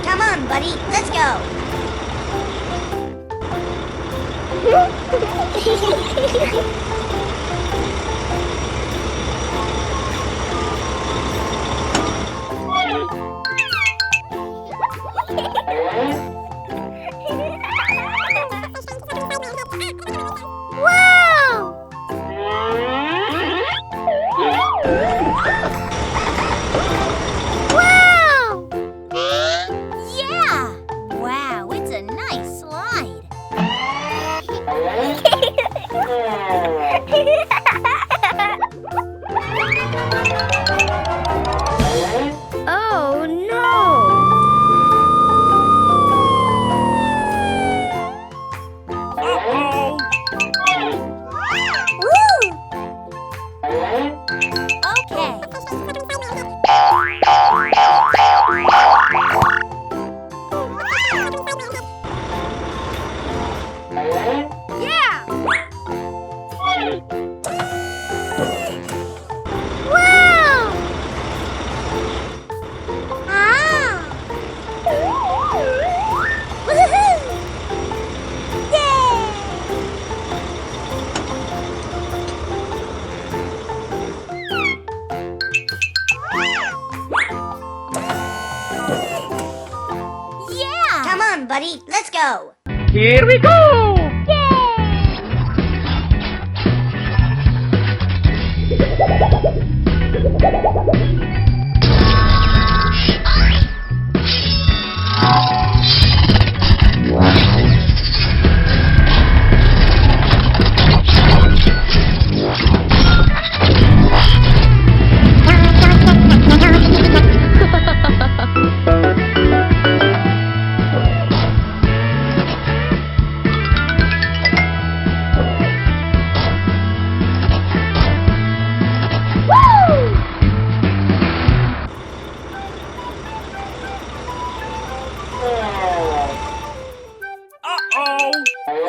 Come on, buddy, let's go. Wow, it's a nice slide. Oh no! Okay. Yeah! Wow! Ah! Woohoo! Yay! Yeah! Come on, buddy, let's go. Here we go!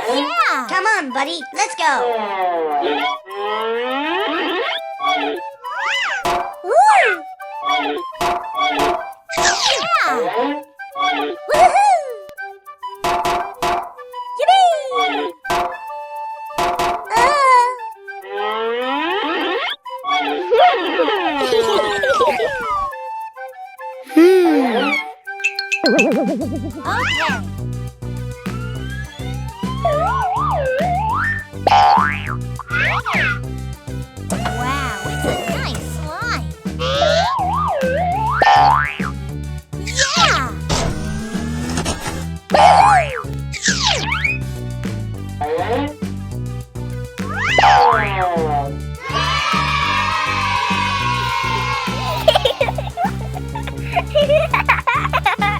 Yeah! Come on, buddy, let's go. Woo! Yeah! Woohoo! Yippee! Okay.